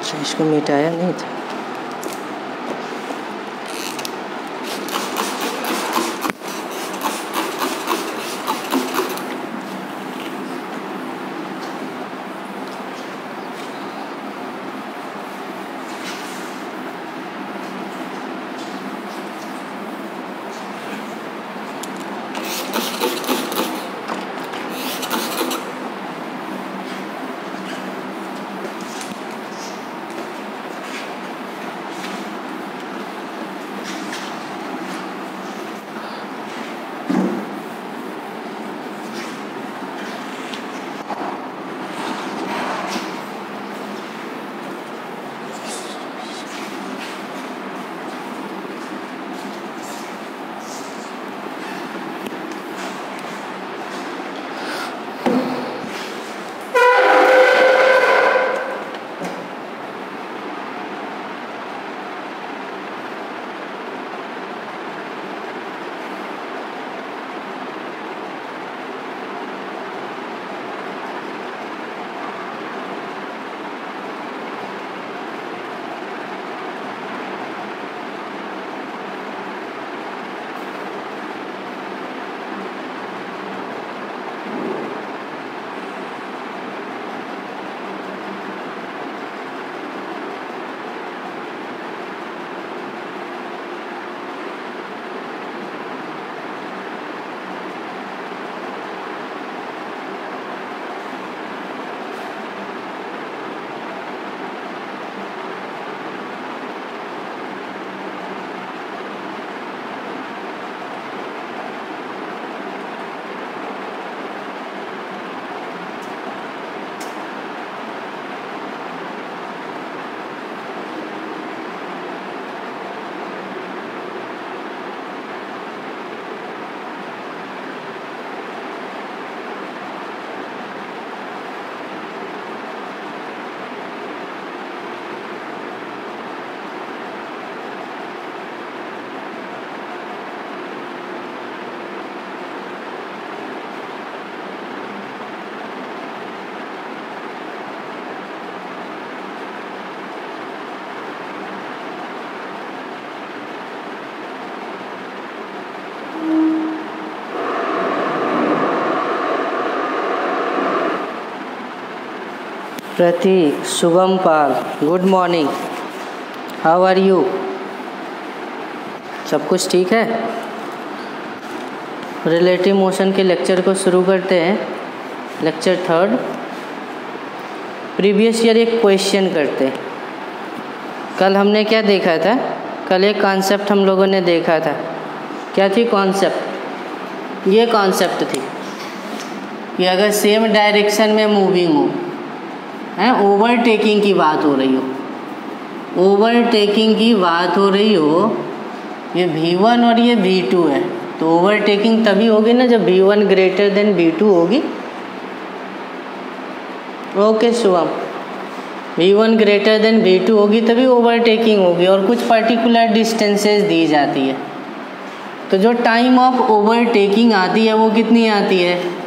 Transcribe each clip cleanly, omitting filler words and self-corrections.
अच्छा, इसको मिटाया नहीं था। Prateek, Shubham Pal, good morning, how are you? सब कुछ ठीक है? रिलेटिव मोशन के लेक्चर को शुरू करते हैं। लेक्चर 3 प्रीवियस ईयर एक क्वेश्चन करते हैं। कल हमने क्या देखा था? कल एक कॉन्सेप्ट हम लोगों ने देखा था। क्या थी कॉन्सेप्ट? ये कॉन्सेप्ट थी कि अगर सेम डायरेक्शन में मूविंग हो, है ओवरटेकिंग की बात हो रही हो, ओवरटेकिंग की बात हो रही हो, ये V1 और ये V2 है, तो ओवरटेकिंग तभी होगी ना जब V1 ग्रेटर देन V2 होगी। Okay Shubham, V1 greater than V2 होगी तभी ओवरटेकिंग होगी, और कुछ पर्टिकुलर डिस्टेंसेस दी जाती है। तो जो टाइम ऑफ ओवरटेकिंग आती है वो कितनी आती है?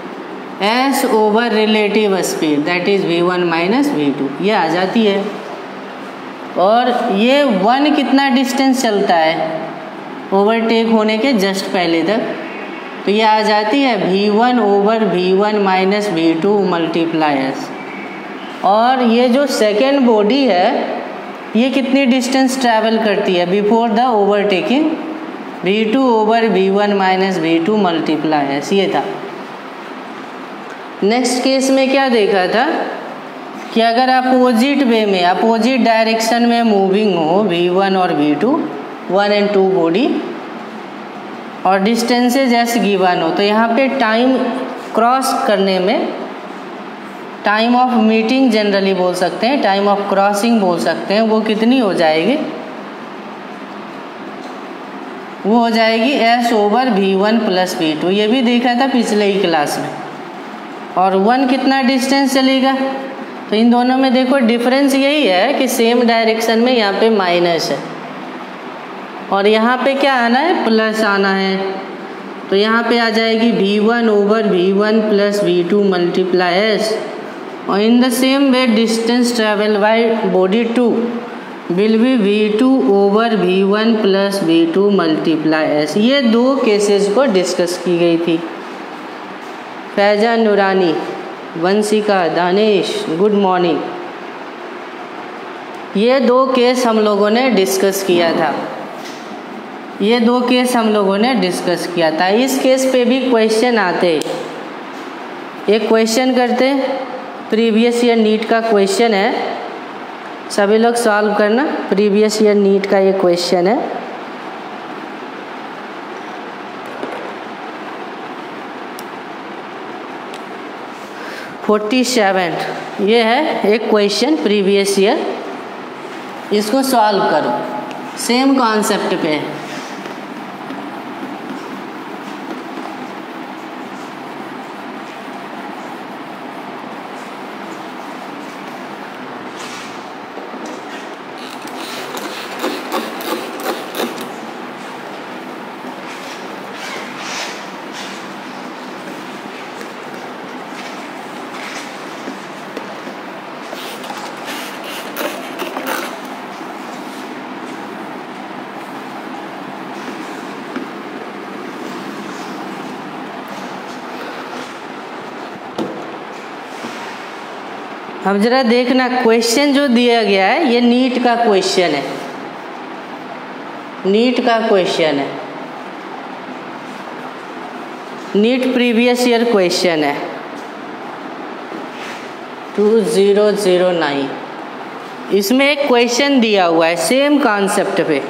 S over relative speed, that is V1 minus V2, ये आ जाती है। और ये 1 कितना डिस्टेंस चलता है ओवरटेक होने के जस्ट पहले तक, तो ये आ जाती है V1 over V1 minus V2 multipliers. और ये जो सेकेंड बॉडी है ये कितनी डिस्टेंस ट्रैवल करती है before the overtaking? V2 over V1 minus V2 multipliers, ये था। नेक्स्ट केस में क्या देखा था कि अगर अपोजिट वे में, अपोजिट डायरेक्शन में मूविंग हो V1 और V2, 1 and 2 बॉडी, और डिस्टेंसेज एस गिवन हो, तो यहाँ पे टाइम क्रॉस करने में, टाइम ऑफ मीटिंग जनरली बोल सकते हैं, टाइम ऑफ क्रॉसिंग बोल सकते हैं, वो कितनी हो जाएगी? वो हो जाएगी S over V1 plus V2। ये भी देखा था पिछले ही क्लास में। और 1 कितना डिस्टेंस चलेगा? तो इन दोनों में देखो डिफरेंस यही है कि सेम डायरेक्शन में यहाँ पे माइनस है और यहाँ पे क्या आना है? प्लस आना है। तो यहाँ पे आ जाएगी V1 over V1 plus V2 multiply S, और in the same way distance travel by body 2 will be v2 over v1 plus v2 multiply s। ये दो केसेस को डिस्कस की गई थी। फैजा नूरानी, वंशिका, दानिश, गुड मॉर्निंग। ये दो केस हम लोगों ने डिस्कस किया था। ये दो केस हम लोगों ने डिस्कस किया था। इस केस पे भी क्वेश्चन आते। एक क्वेश्चन करते, प्रीवियस ईयर नीट का क्वेश्चन है, सभी लोग सॉल्व करना। प्रीवियस ईयर नीट का ये क्वेश्चन है। फोर्टी 47 ये है एक क्वेश्चन प्रीवियस ईयर। इसको सॉल्व करो, सेम कॉन्सेप्ट पे है। अब जरा देखना, क्वेश्चन जो दिया गया है ये नीट का क्वेश्चन है। नीट का क्वेश्चन है, नीट प्रीवियस ईयर क्वेश्चन है 2009। इसमें एक क्वेश्चन दिया हुआ है सेम कॉन्सेप्ट पे।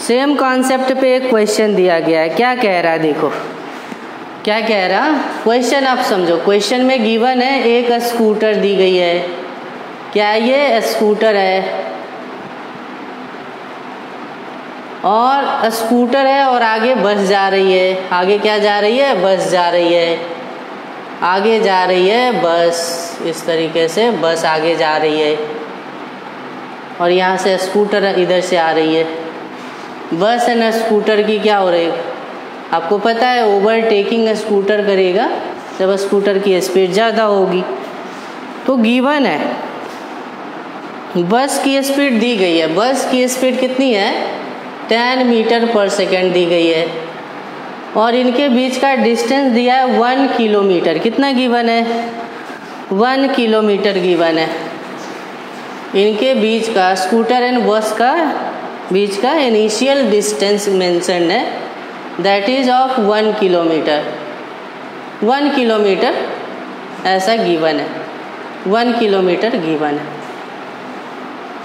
सेम कॉन्सेप्ट पे एक क्वेश्चन दिया गया है। क्या कह रहा है देखो, क्या कह रहा क्वेश्चन आप समझो। क्वेश्चन में गिवन है एक स्कूटर दी गई है। क्या ये स्कूटर है? और स्कूटर है और आगे बस जा रही है। आगे क्या जा रही है? बस जा रही है। आगे जा रही है बस, इस तरीके से बस आगे जा रही है और यहाँ से स्कूटर इधर से आ रही है। बस है ना, स्कूटर की क्या हो रही है आपको पता है, ओवरटेकिंग स्कूटर करेगा जब स्कूटर की स्पीड ज़्यादा होगी। तो गिवन है बस की स्पीड दी गई है। बस की स्पीड कितनी है? 10 मीटर पर सेकेंड दी गई है और इनके बीच का डिस्टेंस दिया है 1 किलोमीटर। कितना गिवन है? 1 किलोमीटर गिवन है। इनके बीच का, स्कूटर एंड बस का बीच का इनिशियल डिस्टेंस मेंशन है, that is of 1 kilometre. 1 kilometre ऐसा गिवन है। 1 किलोमीटर गिवन है।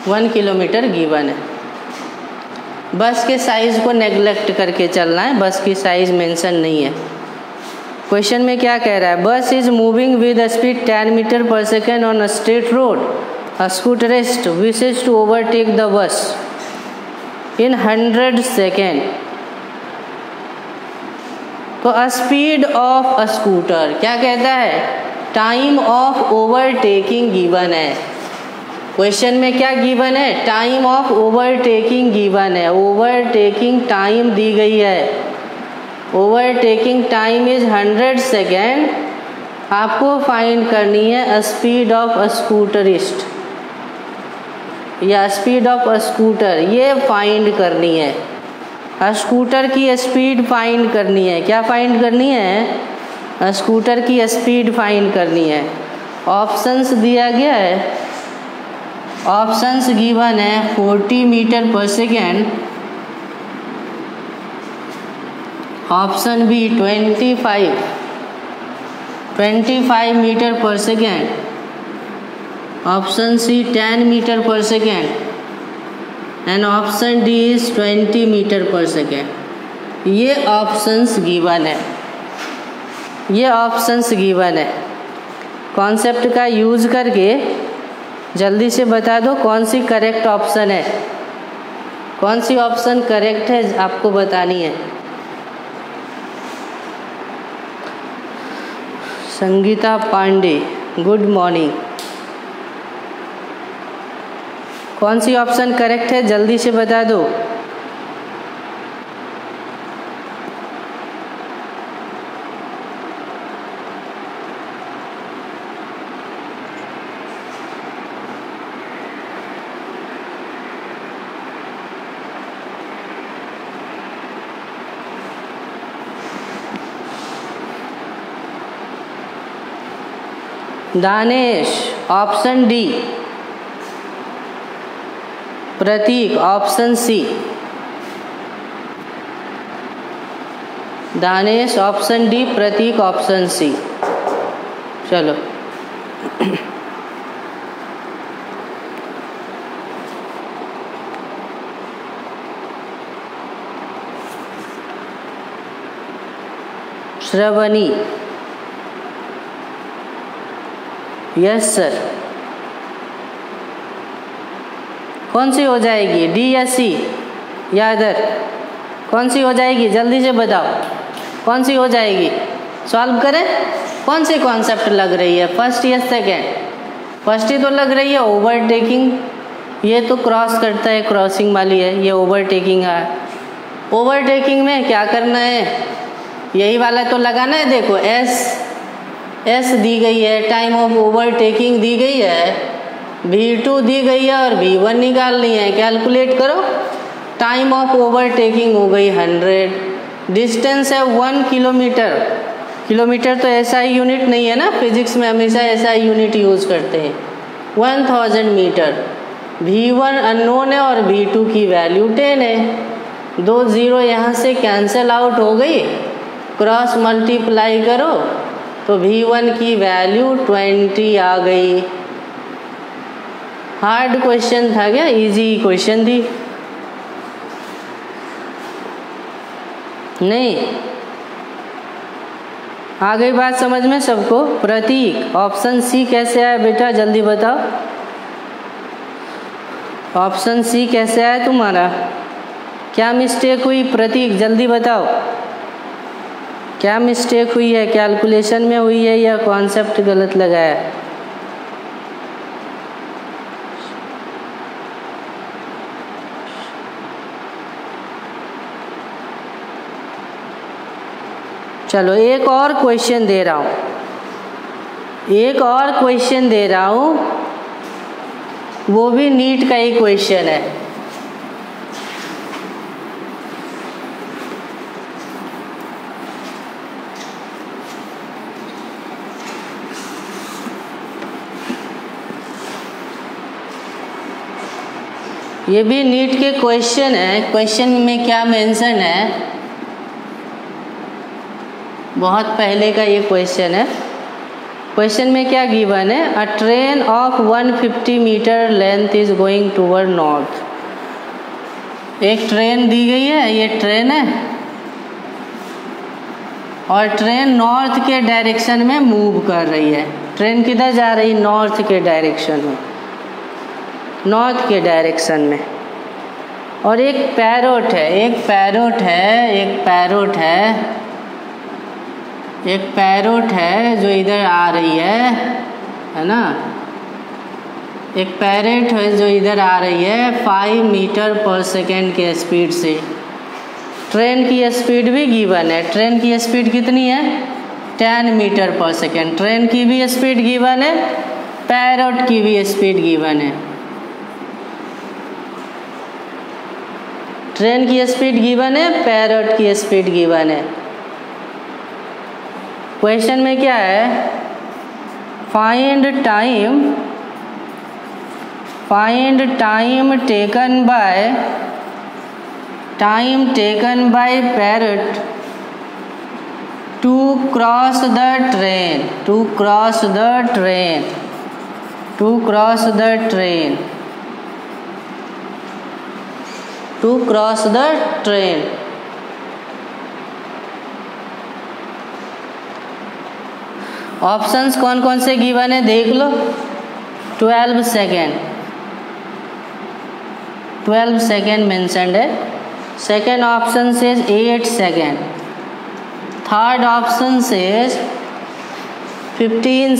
1 किलोमीटर गिवन है। बस के साइज़ को नेग्लेक्ट करके चलना है, बस की साइज़ मेंशन नहीं है। क्वेश्चन में क्या कह रहा है? Bus is moving with speed 10 metre per second on a straight road. A scooterist wishes to overtake the bus in 100 second. तो स्पीड ऑफ अ स्कूटर क्या कहता है? टाइम ऑफ ओवरटेकिंग गिवन है। क्वेश्चन में क्या गिवन है? Time of overtaking given है। Overtaking time दी गई है। Overtaking time is 100 second. आपको फाइंड करनी है स्पीड ऑफ अ स्कूटरिस्ट या स्पीड ऑफ अ स्कूटर, ये फाइंड करनी है। स्कूटर की स्पीड फाइंड करनी है। क्या फाइंड करनी है? स्कूटर की स्पीड फाइंड करनी है। ऑप्शंस दिया गया है, ऑप्शंस गिवन है 40 metre per second, option B 25 metre per second, option C 10 metre per second and option D is 20 metre per second. ये ऑप्शंस गिवन है। ये ऑप्शंस गिवन है। कॉन्सेप्ट का यूज़ करके जल्दी से बता दो कौन सी करेक्ट ऑप्शन है। कौन सी ऑप्शन करेक्ट है आपको बतानी है। Sangeeta Pandey, good morning. कौन सी ऑप्शन करेक्ट है जल्दी से बता दो। Danesh option D, Prateek option C. Danesh option D, Prateek option C. चलो श्रवणी, यस सर। कौन सी हो जाएगी, डी या सी या अदर? कौन सी हो जाएगी, जल्दी से बताओ कौन सी हो जाएगी। सॉल्व करें। कौन सी कॉन्सेप्ट लग रही है, फर्स्ट या सेकेंड? फर्स्ट ही तो लग रही है, ओवरटेकिंग। ये तो क्रॉस करता है, क्रॉसिंग वाली है, ये ओवरटेकिंग है। ओवरटेकिंग में क्या करना है, यही वाला तो लगाना है। देखो एस दी गई है, टाइम ऑफ ओवरटेकिंग दी गई है, V2 दी गई है और V1 निकालनी है। कैलकुलेट करो। टाइम ऑफ ओवरटेकिंग हो गई 100, डिस्टेंस है 1 किलोमीटर। किलोमीटर तो SI यूनिट नहीं है ना, फिजिक्स में हमेशा SI यूनिट यूज़ करते हैं। 1000 मीटर। V1 अननोन है और V2 की वैल्यू 10 है। 2 0 यहाँ से कैंसिल आउट हो गई, क्रॉस मल्टीप्लाई करो तो V1 की वैल्यू 20 आ गई। हार्ड क्वेश्चन था क्या, इजी क्वेश्चन थी? नहीं, आ गई बात समझ में सबको? प्रतीक ऑप्शन सी कैसे आया बेटा, जल्दी बताओ। ऑप्शन सी कैसे आया तुम्हारा? क्या मिस्टेक हुई प्रतीक, जल्दी बताओ। क्या मिस्टेक हुई है, कैलकुलेशन में हुई है या कॉन्सेप्ट गलत लगाया? चलो एक और क्वेश्चन दे रहा हूँ, एक और क्वेश्चन दे रहा हूँ, वो भी नीट का ही क्वेश्चन है। ये भी नीट के क्वेश्चन है। क्वेश्चन में क्या मेंशन है, बहुत पहले का ये क्वेश्चन है। क्वेश्चन में क्या गिवन है, a train of 150 metre length is going toward north. एक ट्रेन दी गई है, ये ट्रेन है और ट्रेन नॉर्थ के डायरेक्शन में मूव कर रही है। ट्रेन किधर जा रही है, नॉर्थ के डायरेक्शन में, नॉर्थ के डायरेक्शन में। और एक पैरोट है, एक पैरोट है, एक पैरोट है, एक पैरोट है जो इधर आ रही है ना। एक पैरेट है जो इधर आ रही है 5 मीटर पर सेकेंड के स्पीड से। ट्रेन की स्पीड भी गिवन है। ट्रेन की स्पीड कितनी है, 10 मीटर पर सेकेंड। ट्रेन की भी स्पीड गिवन है, पैरोट की भी स्पीड गिवन है। ट्रेन की स्पीड गिवन है, पैरोट की स्पीड गिवन है। क्वेश्चन में क्या है, find time taken by parrot to cross the train, to cross the train. Options कौन कौन से गिवन है देख लो। 12 सेकेंड मेंशन्ड है। सेकेंड ऑप्शन से 8 सेकेंड। थर्ड ऑप्शन से 15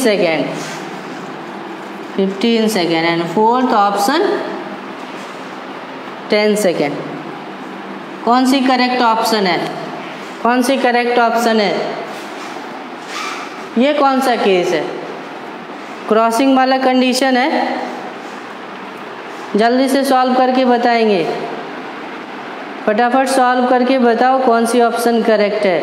second and fourth option 10 second. कौन सी करेक्ट ऑप्शन है, कौन सी करेक्ट ऑप्शन है? ये कौन सा केस है, क्रॉसिंग वाला कंडीशन है। जल्दी से सॉल्व करके बताएंगे, फटाफट सॉल्व करके बताओ कौन सी ऑप्शन करेक्ट है।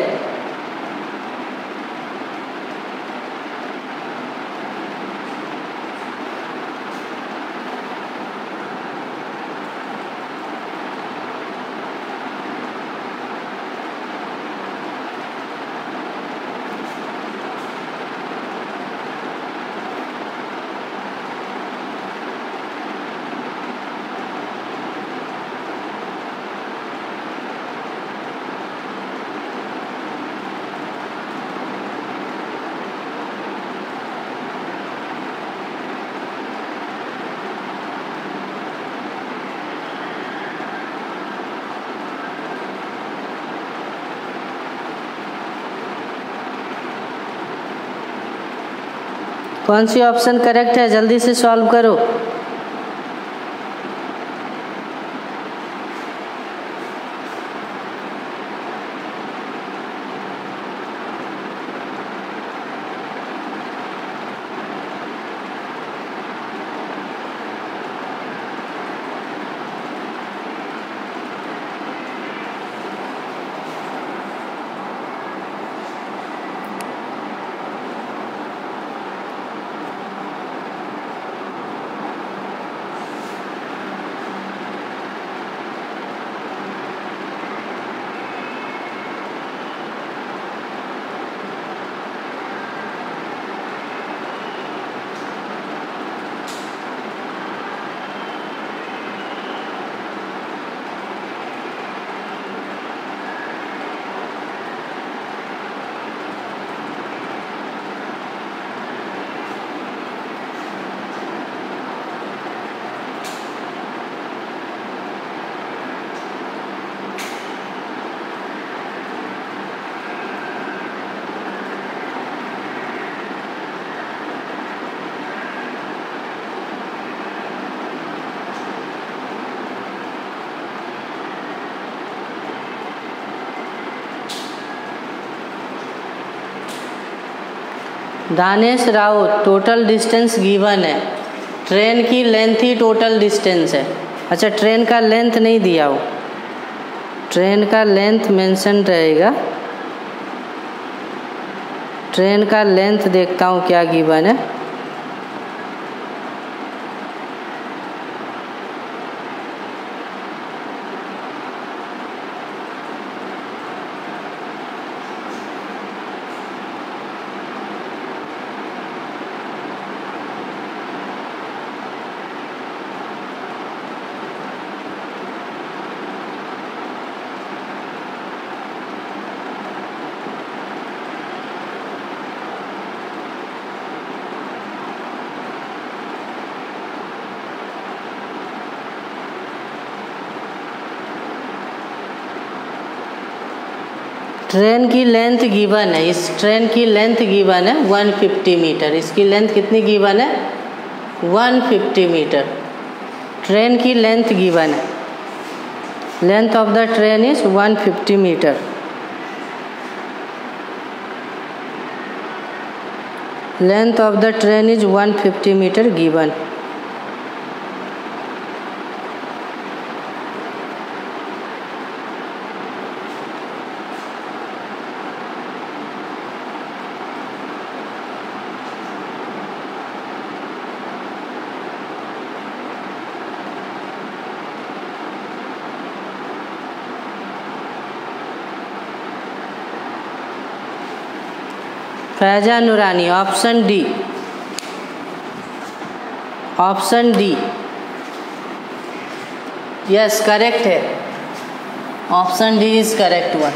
कौन सी ऑप्शन करेक्ट है, जल्दी से सॉल्व करो। Danesh Raut, total distance given है, ट्रेन की लेंथ ही टोटल डिस्टेंस है। अच्छा, ट्रेन का लेंथ नहीं दिया हो, ट्रेन का लेंथ मेंशन रहेगा। ट्रेन का लेंथ देखता हूँ क्या गिवन है। ट्रेन की लेंथ गिवन है, इस ट्रेन की लेंथ गिवन है 150 मीटर। इसकी लेंथ कितनी गिवन है? 150 मीटर। ट्रेन की लेंथ गिवन है, length of the train is 150 metre. Length of the train is 150 metre given. Faiza Noorani, option D, option D yes correct है। Option D is correct one.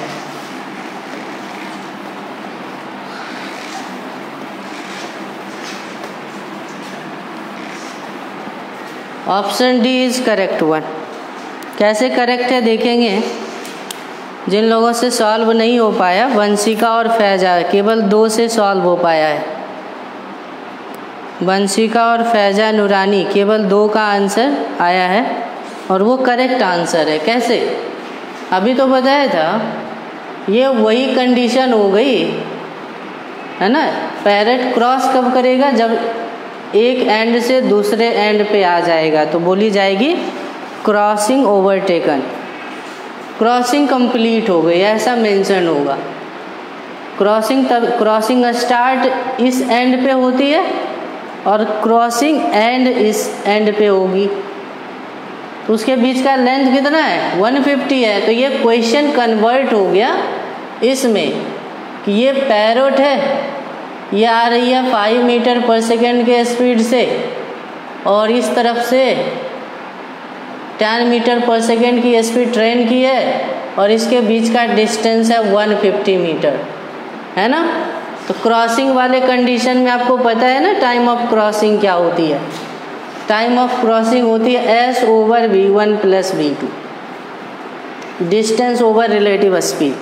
Option D is correct one. कैसे correct है देखेंगे। जिन लोगों से solve नहीं हो पाया, वंशिका और फैजा, केवल 2 से सॉल्व हो पाया है। वंशिका और फैजा नूरानी, केवल 2 का आंसर आया है और वो करेक्ट आंसर है। कैसे? अभी तो बताया था। ये वही कंडीशन हो गई है ना। पैरेट क्रॉस कब करेगा? जब एक एंड से दूसरे एंड पे आ जाएगा तो बोली जाएगी क्रॉसिंग ओवरटेकन। क्रॉसिंग कंप्लीट हो गई ऐसा मेंशन होगा। क्रॉसिंग तब क्रॉसिंग स्टार्ट इस एंड पे होती है और क्रॉसिंग एंड इस एंड पे होगी। तो उसके बीच का लेंथ कितना है? 150 है। तो ये क्वेश्चन कन्वर्ट हो गया इसमें कि ये पैरोट है, ये आ रही है 5 मीटर पर सेकेंड के स्पीड से और इस तरफ से 10 मीटर पर सेकेंड की स्पीड ट्रेन की है और इसके बीच का डिस्टेंस है 150 मीटर, है ना। तो क्रॉसिंग वाले कंडीशन में आपको पता है ना टाइम ऑफ क्रॉसिंग क्या होती है। टाइम ऑफ क्रॉसिंग होती है s over v1 plus v2, distance over relative speed.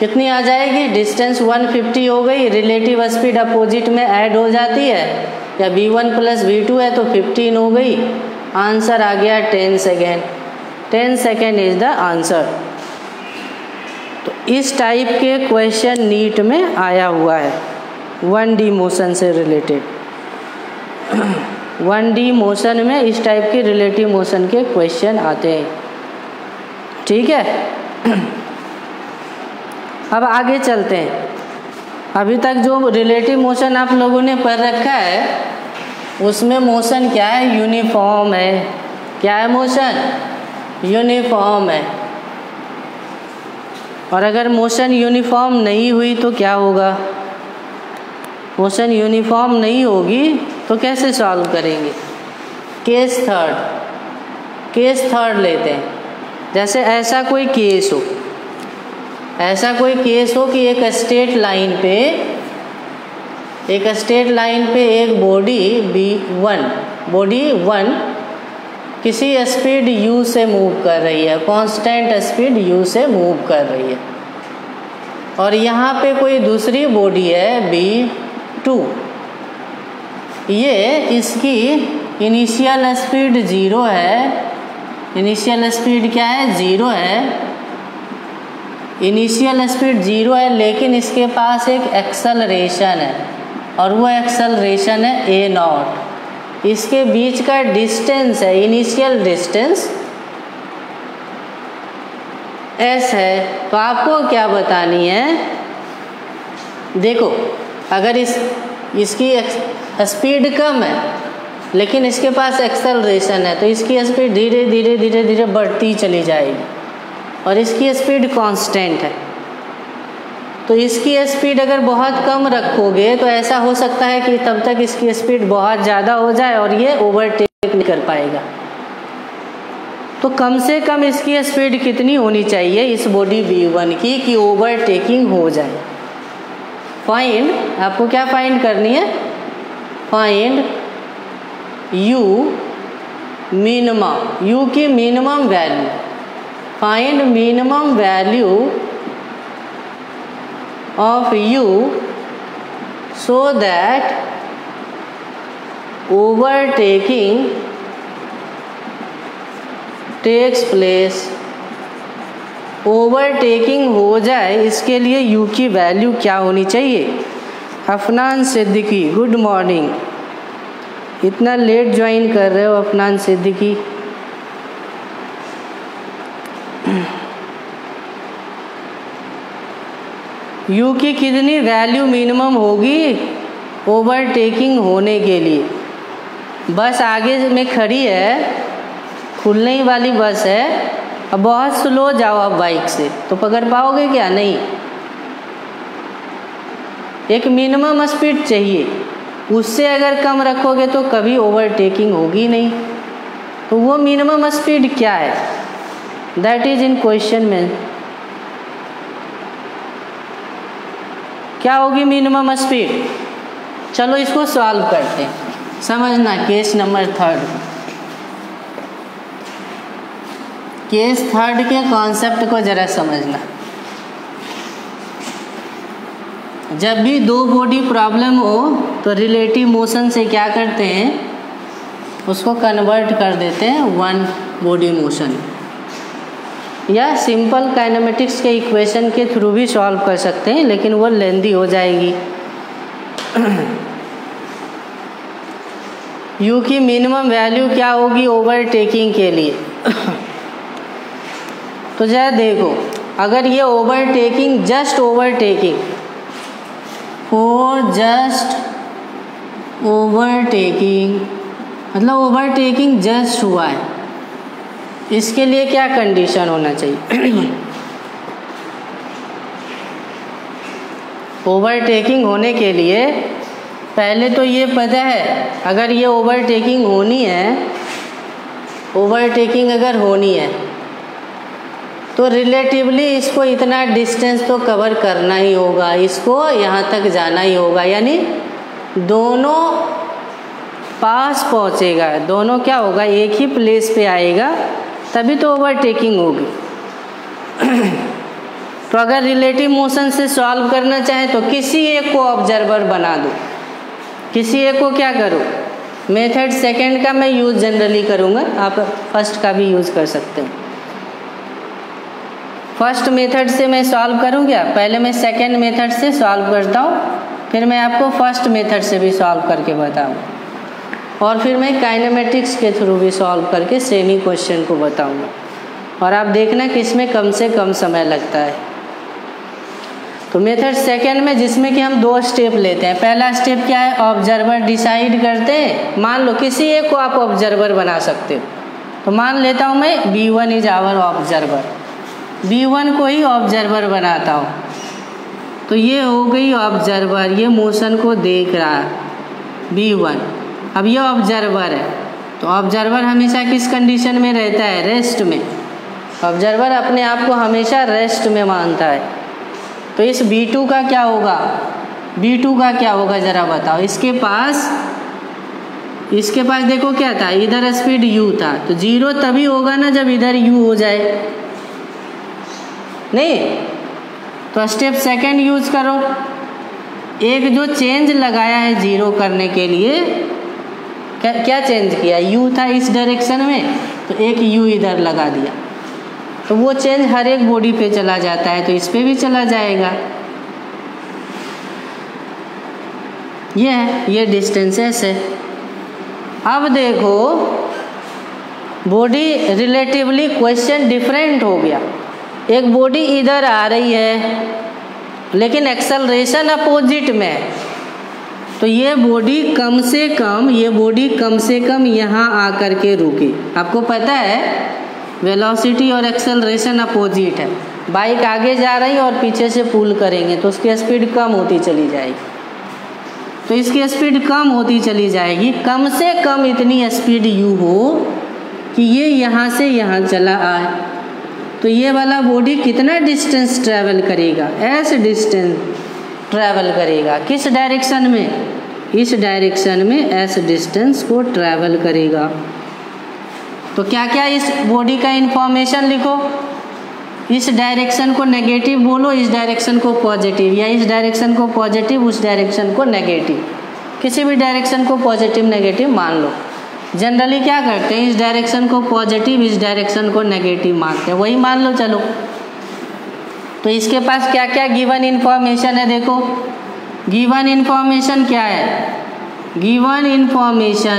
कितनी आ जाएगी, डिस्टेंस 150 हो गई, रिलेटिव स्पीड अपोजिट में ऐड हो जाती है, या v1 + v2 है तो 15 हो गई, आंसर आ गया 10 second. 10 second is the answer. तो इस टाइप के क्वेश्चन नीट में आया हुआ है 1D मोशन से रिलेटेड। 1D मोशन में इस टाइप के रिलेटिव मोशन के क्वेश्चन आते हैं, ठीक है। अब आगे चलते हैं। अभी तक जो रिलेटिव मोशन आप लोगों ने पढ़ रखा है उसमें मोशन क्या है, यूनिफॉर्म है। क्या है मोशन, यूनिफॉर्म है। और अगर मोशन यूनिफॉर्म नहीं हुई तो क्या होगा, मोशन यूनिफॉर्म नहीं होगी तो कैसे सॉल्व करेंगे। केस थर्ड लेते हैं। जैसे ऐसा कोई केस हो कि एक स्ट्रेट लाइन पे एक बॉडी 1 किसी स्पीड u से मूव कर रही है, कांस्टेंट स्पीड u से मूव कर रही है, और यहाँ पे कोई दूसरी बॉडी है b2, ये इसकी इनिशियल स्पीड 0 है। इनिशियल स्पीड क्या है, 0 है। इनिशियल स्पीड 0 है, लेकिन इसके पास एक एक्सेलरेशन है, और वो एक्सेलरेशन है a0। इसके बीच का डिस्टेंस है, इनिशियल डिस्टेंस s है। तो आपको क्या बतानी है, देखो अगर इसकी स्पीड कम है लेकिन इसके पास एक्सेलरेशन है तो इसकी स्पीड धीरे धीरे बढ़ती चली जाएगी, और इसकी स्पीड कांस्टेंट है। तो इसकी स्पीड अगर बहुत कम रखोगे तो ऐसा हो सकता है कि तब तक इसकी स्पीड बहुत ज़्यादा हो जाए और ये ओवरटेक नहीं कर पाएगा। तो कम से कम इसकी स्पीड कितनी होनी चाहिए इस बॉडी v1 की कि ओवरटेकिंग हो जाए। फाइंड, आपको क्या फाइंड करनी है, फाइंड u मिनिमम, u की minimum value. Find minimum value of u so that overtaking takes place। Overtaking हो जाए इसके लिए u की वैल्यू क्या होनी चाहिए। Afnan Siddiqui, good morning. इतना लेट ज्वाइन कर रहे हो अफनान सिद्दीकी। u की कितनी वैल्यू मिनिमम होगी ओवरटेकिंग होने के लिए। बस आगे में खड़ी है, खुलने ही वाली बस है, अब बहुत स्लो जाओ आप बाइक से तो पकड़ पाओगे क्या, नहीं। एक मिनिमम स्पीड चाहिए, उससे अगर कम रखोगे तो कभी ओवरटेकिंग होगी नहीं। तो वो मिनिमम स्पीड क्या है, दैट इज इन क्वेश्चन में। क्या होगी मिनिमम स्पीड, चलो इसको सॉल्व करते हैं। समझना केस नंबर 3। केस 3 के कॉन्सेप्ट को जरा समझना। जब भी दो बॉडी प्रॉब्लम हो तो रिलेटिव मोशन से क्या करते हैं, उसको कन्वर्ट कर देते हैं वन बॉडी मोशन, या सिंपल काइनेमेटिक्स के इक्वेशन के थ्रू भी सॉल्व कर सकते हैं, लेकिन वो लेंदी हो जाएगी। u की मिनिमम वैल्यू क्या होगी ओवरटेकिंग के लिए। तो जरा देखो, अगर ये overtaking, just overtaking, for just overtaking, मतलब ओवरटेकिंग जस्ट हुआ है, इसके लिए क्या कंडीशन होना चाहिए। ओवरटेकिंग होने के लिए पहले तो ये पता है, अगर ये ओवरटेकिंग होनी है, ओवरटेकिंग अगर होनी है तो रिलेटिवली इसको इतना डिस्टेंस तो कवर करना ही होगा, इसको यहाँ तक जाना ही होगा, यानी दोनों पास पहुँचेगा, दोनों क्या होगा एक ही प्लेस पे आएगा, तभी तो ओवरटेकिंग होगी। तो अगर रिलेटिव मोशन से सॉल्व करना चाहे तो किसी एक को ऑब्जर्वर बना दो, किसी एक को क्या करो, मेथड सेकंड का मैं यूज़ जनरली करूँगा, आप फर्स्ट का भी यूज़ कर सकते हैं। फर्स्ट मेथड से मैं सॉल्व करूँ क्या, पहले मैं सेकंड मेथड से सॉल्व करता हूँ, फिर मैं आपको फर्स्ट मेथड से भी सॉल्व करके बताऊँ, और फिर मैं काइनेमेटिक्स के थ्रू भी सॉल्व करके सेम ही क्वेश्चन को बताऊँगा, और आप देखना कि इसमें कम से कम समय लगता है। तो मेथड सेकंड में जिसमें कि हम 2 स्टेप लेते हैं। पहला स्टेप क्या है, ऑब्जर्वर डिसाइड करते हैं। मान लो किसी एक को आप ऑब्जर्वर बना सकते हो, तो मान लेता हूँ मैं B1 is our observer, B1 को ही ऑब्जर्वर बनाता हूँ। तो ये हो गई ऑब्जर्वर, ये मोशन को देख रहा है B1। अब ये ऑब्जर्वर है, तो ऑब्जर्वर हमेशा किस कंडीशन में रहता है, रेस्ट में। ऑब्जर्वर अपने आप को हमेशा रेस्ट में मानता है। तो इस B2 का क्या होगा, B2 का क्या होगा ज़रा बताओ। इसके पास देखो क्या था, इधर स्पीड u था, तो 0 तभी होगा ना जब इधर u हो जाए, नहीं। तो स्टेप सेकंड यूज करो। एक जो चेंज लगाया है 0 करने के लिए, क्या चेंज किया, u था इस डायरेक्शन में, तो एक u इधर लगा दिया, तो वो चेंज हर एक बॉडी पे चला जाता है, तो इस पे भी चला जाएगा। ये डिस्टेंस है। अब देखो बॉडी रिलेटिवली क्वेश्चन डिफरेंट हो गया। एक बॉडी इधर आ रही है लेकिन एक्सेलरेशन अपोजिट में है, तो ये बॉडी कम से कम यहाँ आकर के रुके। आपको पता है वेलोसिटी और एक्सेलरेशन अपोजिट है। बाइक आगे जा रही है और पीछे से पुल करेंगे तो उसकी स्पीड कम होती चली जाएगी, तो इसकी स्पीड कम होती चली जाएगी। कम से कम इतनी स्पीड u हो कि ये यहाँ से यहाँ चला आए, तो ये वाला बॉडी कितना डिस्टेंस ट्रैवल करेगा, ऐसे डिस्टेंस ट्रैवल करेगा। किस डायरेक्शन में, इस डायरेक्शन में ऐसे डिस्टेंस को ट्रैवल करेगा। तो क्या क्या इस बॉडी का इंफॉर्मेशन लिखो। इस डायरेक्शन को नेगेटिव बोलो, इस डायरेक्शन को पॉजिटिव, या इस डायरेक्शन को पॉजिटिव, उस डायरेक्शन को नेगेटिव। किसी भी डायरेक्शन को पॉजिटिव नेगेटिव मान लो। जनरली क्या करते हैं, इस डायरेक्शन को पॉजिटिव, इस डायरेक्शन को नेगेटिव मानते हैं, वही मान लो चलो। तो इसके पास क्या क्या गिवन इन्फॉर्मेशन है, देखो गिवन इन्फॉर्मेशन क्या है, गिवन इन्फॉर्मेशन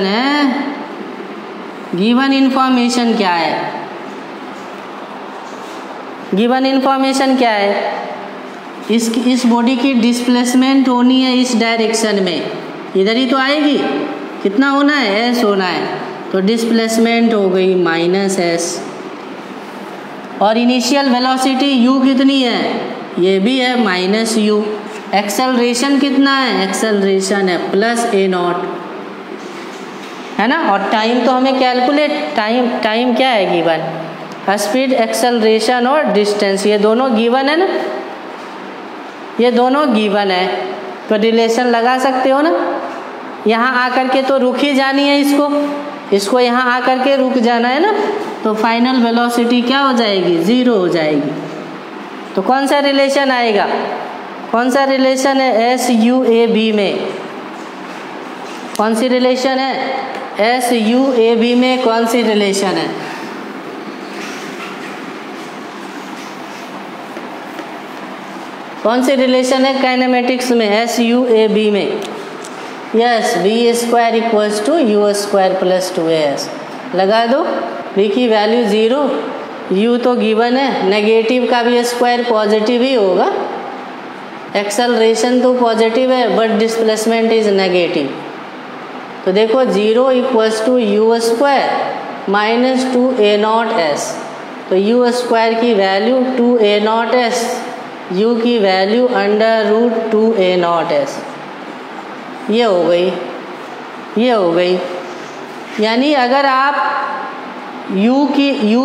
क्या है, गिवन इन्फॉर्मेशन क्या है, इस बॉडी की डिस्प्लेसमेंट होनी है इस डायरेक्शन में, इधर ही तो आएगी, कितना होना है, s होना है, तो डिस्प्लेसमेंट हो गई -s। और इनिशियल वेलोसिटी u कितनी है, ये भी है -u। एक्सेलरेशन कितना है, एक्सेलरेशन है +a0, है ना। और टाइम तो हमें कैलकुलेट, टाइम क्या है गिवन, स्पीड, एक्सेलरेशन और डिस्टेंस, ये दोनों गिवन है ना, ये दोनों गिवन है। तो रिलेशन लगा सकते हो ना। यहाँ आकर के तो रुक ही जानी है, इसको यहाँ आकर के रुक जाना है ना, तो फाइनल वेलोसिटी क्या हो जाएगी, 0 हो जाएगी। तो कौन सा रिलेशन आएगा, कौन सा रिलेशन है, SUAB में, कौन सी रिलेशन है, SUAB में कौन सी रिलेशन है, कौन सी रिलेशन है काइनेमेटिक्स में, SUAB में, यस, v² = u² + 2as। लगा दो, v की वैल्यू 0, u तो गिवन है, नेगेटिव का भी स्क्वायर पॉजिटिव ही होगा, एक्सेलरेशन तो पॉजिटिव है बट डिस्प्लेसमेंट इज नेगेटिव। तो देखो 0 = u² - 2a0s, तो u² की वैल्यू 2a0s, u की वैल्यू √2a0s, ये हो गई। यानी अगर आप u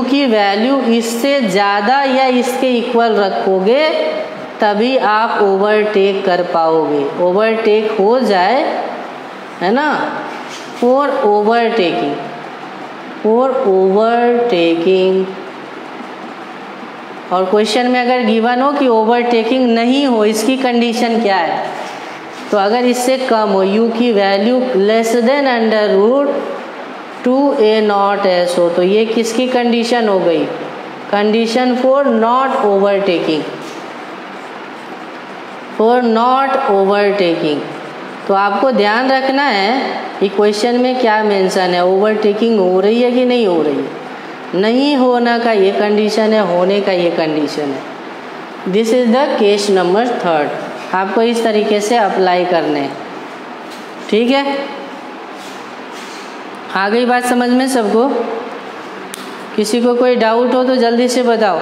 की वैल्यू इससे ज़्यादा या इसके इक्वल रखोगे तभी आप ओवरटेक कर पाओगे। ओवरटेक हो जाए, है ना, फॉर ओवरटेकिंग और क्वेश्चन में अगर गिवन हो कि ओवरटेकिंग नहीं हो, इसकी कंडीशन क्या है, तो अगर इससे कम हो, u की वैल्यू लेस देन √2a0s हो, तो ये किसकी कंडीशन हो गई, condition for not overtaking, for not overtaking. तो आपको ध्यान रखना है कि क्वेश्चन में क्या मेंशन है, ओवरटेकिंग हो रही है कि नहीं हो रही है। नहीं होना का ये कंडीशन है, होने का ये कंडीशन है। This is the case number 3। आपको इस तरीके से अप्लाई करने हैं, ठीक है। आ गई बात समझ में सबको? किसी को कोई डाउट हो तो जल्दी से बताओ।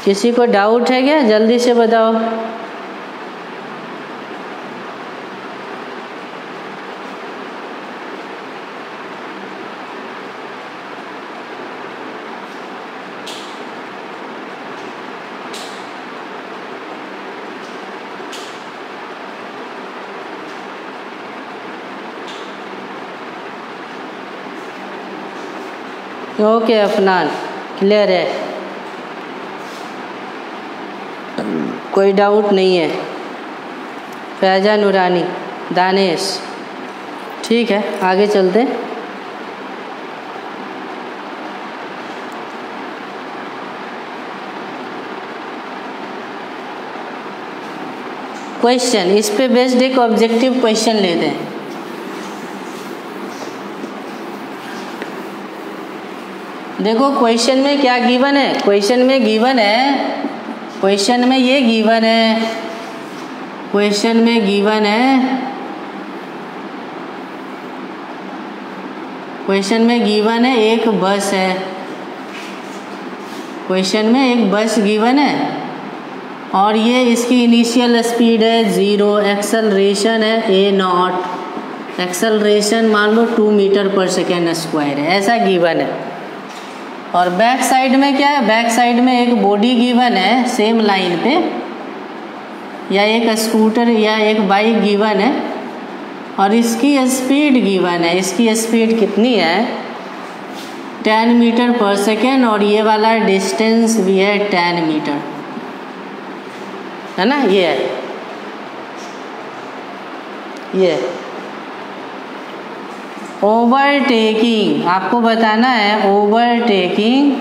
किसी को डाउट है क्या? जल्दी से बताओ। ओके अफनान, क्लियर है, कोई डाउट नहीं है। फैजा नूरानी, दानेश, ठीक है, आगे चलते हैं। क्वेश्चन, इस पे बेस्ड एक ऑब्जेक्टिव क्वेश्चन लेते हैं। देखो क्वेश्चन में क्या गिवन है, क्वेश्चन में गिवन है, क्वेश्चन में ये गिवन है, क्वेश्चन में गिवन है, क्वेश्चन में गिवन है एक बस है, क्वेश्चन में एक बस गिवन है और ये इसकी इनिशियल स्पीड है 0, एक्सेलरेशन है a0, एक्सेलरेशन मान लो 2 मीटर पर सेकेंड स्क्वायर है, ऐसा गिवन है। और बैक साइड में क्या है, बैक साइड में एक बॉडी गिवन है सेम लाइन पे, या एक स्कूटर या एक बाइक गिवन है और इसकी स्पीड गिवन है। इसकी स्पीड कितनी है, 10 मीटर पर सेकेंड और ये वाला डिस्टेंस भी है 10 मीटर, है ना। ये है, ये ओवरटेकिंग, आपको बताना है ओवरटेकिंग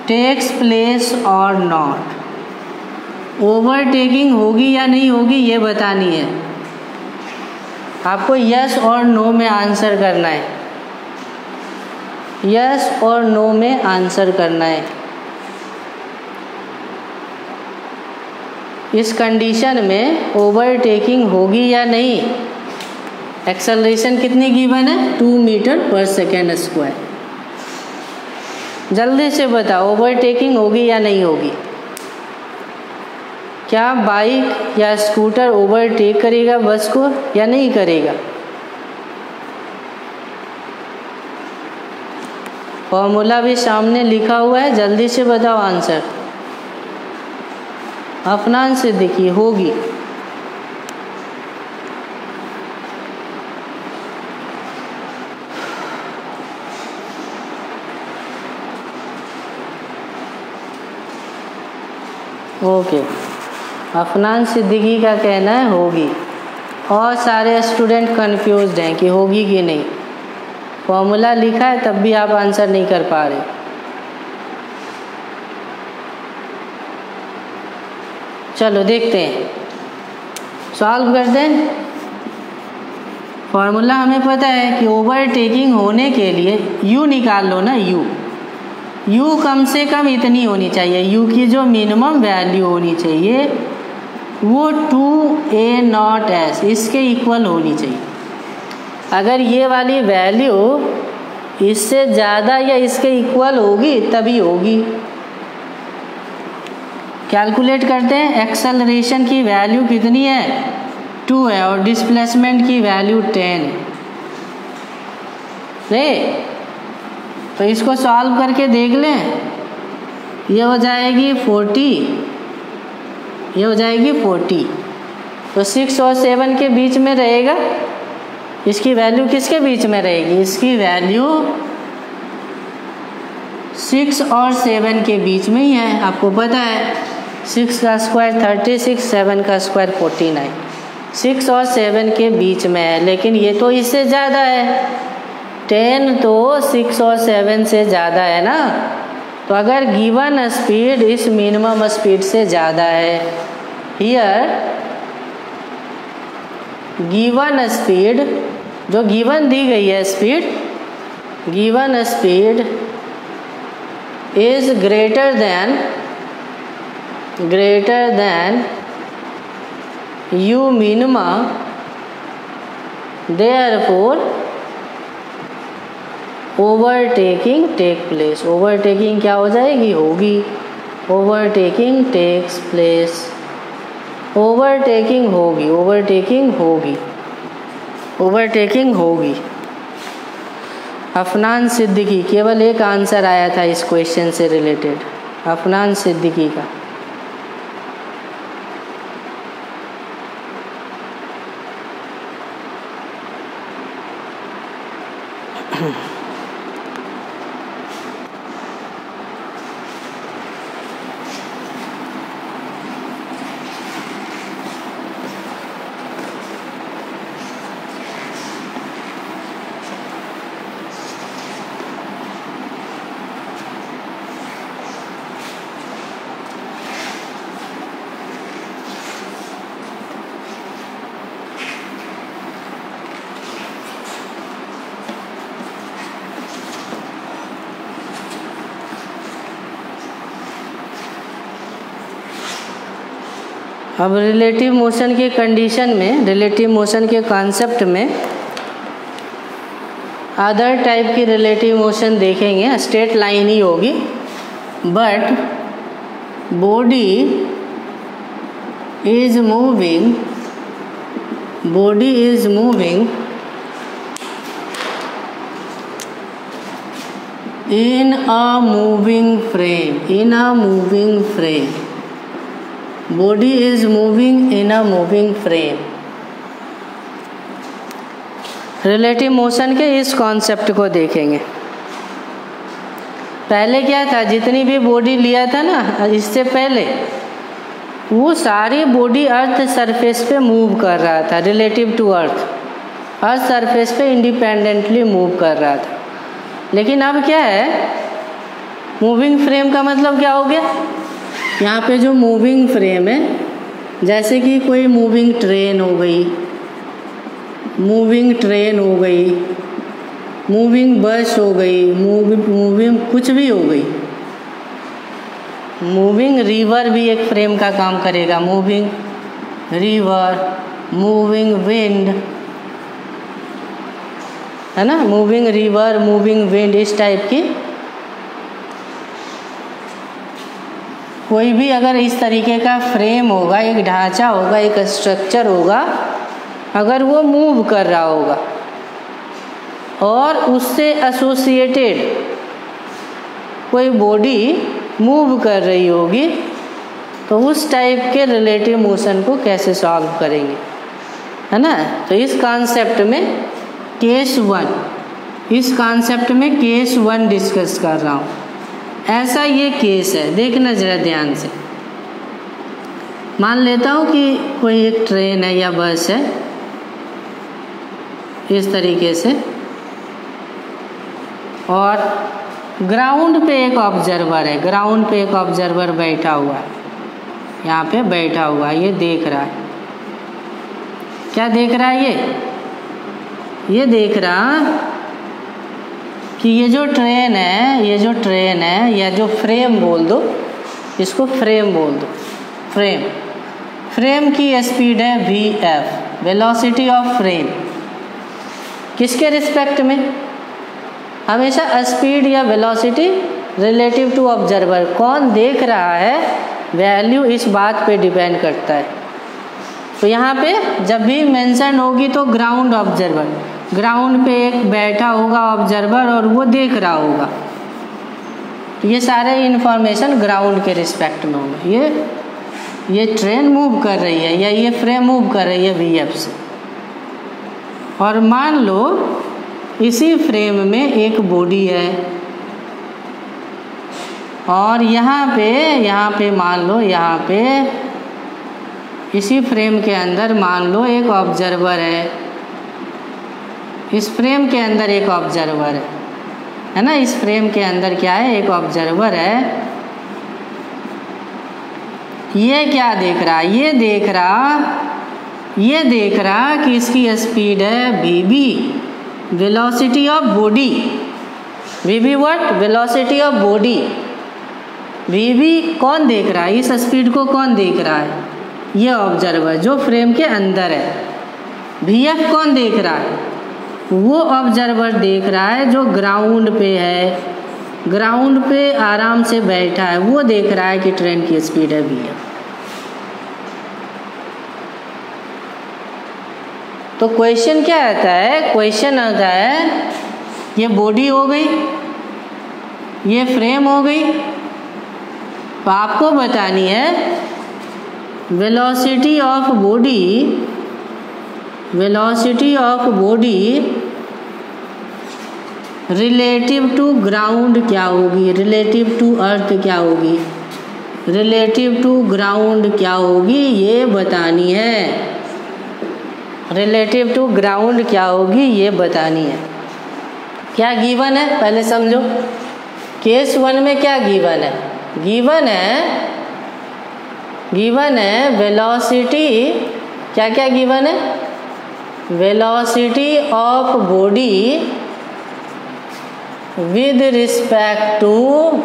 टेक्स प्लेस और नॉट, ओवरटेकिंग होगी या नहीं होगी ये बतानी है आपको। यस और नो में आंसर करना है, यस और नो में आंसर करना है। इस कंडीशन में ओवरटेकिंग होगी या नहीं। एक्सेलरेशन कितनी गिवन है, 2 मीटर पर सेकेंड स्क्वायर। जल्दी से बताओ ओवरटेकिंग होगी या नहीं होगी। क्या बाइक या स्कूटर ओवरटेक करेगा बस को या नहीं करेगा। फॉर्मूला भी सामने लिखा हुआ है, जल्दी से बताओ आंसर। अफनान सिद्दीकी, होगी। ओके, अफनान सिद्दीकी का कहना है होगी और सारे स्टूडेंट कंफ्यूज्ड हैं कि होगी कि नहीं। फॉर्मूला लिखा है तब भी आप आंसर नहीं कर पा रहे। चलो देखते हैं, सॉल्व करते हैं। फॉर्मूला हमें पता है कि ओवरटेकिंग होने के लिए u निकाल लो ना, u कम से कम इतनी होनी चाहिए, u की जो मिनिमम वैल्यू होनी चाहिए वो 2a0s इसके इक्वल होनी चाहिए। अगर ये वाली वैल्यू इससे ज़्यादा या इसके इक्वल होगी तभी होगी। कैलकुलेट करते हैं। एक्सेलरेशन की वैल्यू कितनी है, 2 है और डिस्प्लेसमेंट की वैल्यू 10 है। तो इसको सॉल्व करके देख लें, ये हो जाएगी 40 ये हो जाएगी 40। तो 6 और 7 के बीच में रहेगा। इसकी वैल्यू किसके बीच में रहेगी? इसकी वैल्यू 6 और 7 के बीच में ही है। आपको पता है 6 का स्क्वायर 36, 7 का स्क्वायर 49। 6 और 7 के बीच में है, लेकिन ये तो इससे ज़्यादा है। 10 तो 6 और 7 से ज़्यादा है ना। तो अगर गिवन स्पीड इस मिनिमम स्पीड से ज़्यादा है, हियर गिवन स्पीड, जो गिवन दी गई है speed, given speed is greater than u minima, therefore overtaking take place. Overtaking क्या हो जाएगी? होगी। ओवरटेकिंग टेक्स प्लेस, ओवरटेकिंग होगी, ओवरटेकिंग होगी, ओवरटेकिंग होगी। अफनान सिद्दीकी, केवल एक आंसर आया था इस क्वेश्चन से रिलेटेड, अफनान सिद्दीकी का। अब रिलेटिव मोशन के कंडीशन में, रिलेटिव मोशन के कॉन्सेप्ट में अदर टाइप की रिलेटिव मोशन देखेंगे। स्ट्रेट लाइन ही होगी, but body is moving, body is moving in a moving frame, in a moving frame, body is moving in a moving frame। Relative motion के इस concept को देखेंगे। पहले क्या था, जितनी भी बॉडी लिया था ना इससे पहले, वो सारी बॉडी अर्थ सरफेस पे मूव कर रहा था, relative to earth, earth surface पे इंडिपेंडेंटली मूव कर रहा था। लेकिन अब क्या है, मूविंग फ्रेम का मतलब क्या हो गया? यहाँ पे जो मूविंग फ्रेम है, जैसे कि कोई मूविंग ट्रेन हो गई, मूविंग ट्रेन हो गई, मूविंग बस हो गई, मूविंग कुछ भी हो गई, मूविंग रिवर भी एक फ्रेम का काम करेगा, मूविंग रिवर, मूविंग विंड, है ना, मूविंग रिवर, मूविंग विंड, इस टाइप की कोई भी अगर इस तरीके का फ्रेम होगा, एक ढांचा होगा, एक स्ट्रक्चर होगा, अगर वो मूव कर रहा होगा और उससे एसोसिएटेड कोई बॉडी मूव कर रही होगी, तो उस टाइप के रिलेटिव मोशन को कैसे सॉल्व करेंगे, है ना। तो इस कॉन्सेप्ट में केस 1, इस कॉन्सेप्ट में केस 1 डिस्कस कर रहा हूँ। ऐसा ये केस है, देखना जरा ध्यान से। मान लेता हूँ कि कोई एक ट्रेन है या बस है, इस तरीके से, और ग्राउंड पे एक ऑब्जर्वर है, ग्राउंड पे एक ऑब्जर्वर बैठा हुआ है, यहाँ पे बैठा हुआ है, ये देख रहा है। क्या देख रहा है ये देख रहा कि ये जो ट्रेन है, ये जो ट्रेन है, या जो फ्रेम बोल दो, इसको फ्रेम बोल दो, फ्रेम, फ्रेम की स्पीड है vf, वेलोसिटी ऑफ फ्रेम। किसके रिस्पेक्ट में? हमेशा स्पीड या वेलोसिटी रिलेटिव टू ऑब्जर्वर, कौन देख रहा है, वैल्यू इस बात पे डिपेंड करता है। तो यहाँ पे जब भी मेंशन होगी तो ग्राउंड ऑब्जर्वर, ग्राउंड पे एक बैठा होगा ऑब्जर्वर और वो देख रहा होगा, तो ये सारे इन्फॉर्मेशन ग्राउंड के रिस्पेक्ट में होगा। ये ये ट्रेन मूव कर रही है या ये फ्रेम मूव कर रही है VF से, और मान लो इसी फ्रेम में एक बॉडी है, और यहाँ पे मान लो यहाँ पे इसी फ्रेम के अंदर मान लो एक ऑब्जर्वर है, इस फ्रेम के अंदर एक ऑब्जर्वर है ना, इस फ्रेम के अंदर क्या है, एक ऑब्जर्वर है। ये क्या देख रहा है, ये देख रहा कि इसकी स्पीड है VB, velocity of body. VB what, velocity of body. VB कौन देख रहा है, इस स्पीड को कौन देख रहा है, ये ऑब्जर्वर जो फ्रेम के अंदर है। VF कौन देख रहा है, वो ऑब्जर्वर देख रहा है जो ग्राउंड पे है, ग्राउंड पे आराम से बैठा है, वो देख रहा है कि ट्रेन की स्पीड है VF। तो क्वेश्चन क्या आता है, क्वेश्चन आता है ये बॉडी हो गई, ये फ्रेम हो गई, तो आपको बतानी है velocity of body relative to ground क्या होगी, रिलेटिव टू अर्थ क्या होगी, रिलेटिव टू ग्राउंड क्या होगी, ये बतानी है। रिलेटिव टू ग्राउंड क्या होगी ये बतानी है। क्या गिवन है पहले समझो। केस 1 में क्या गिवन है, गिवन है वेलोसिटी, क्या क्या गिवन है, velocity of body with respect to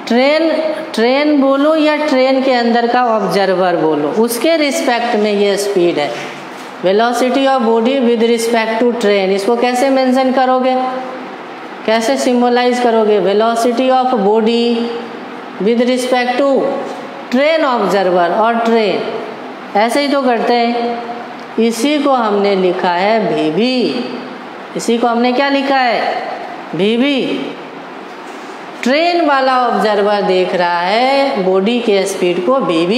train बोलो या ट्रेन के अंदर का ऑब्जर्वर बोलो, उसके रिस्पेक्ट में ये स्पीड है। Velocity of body with respect to train, इसको कैसे मेंशन करोगे, कैसे सिंबलाइज करोगे, velocity of body with respect to train observer और ट्रेन, ऐसे ही तो करते हैं। इसी को हमने लिखा है VB, इसी को हमने क्या लिखा है VB। ट्रेन वाला ऑब्जर्वर देख रहा है बॉडी के स्पीड को VB,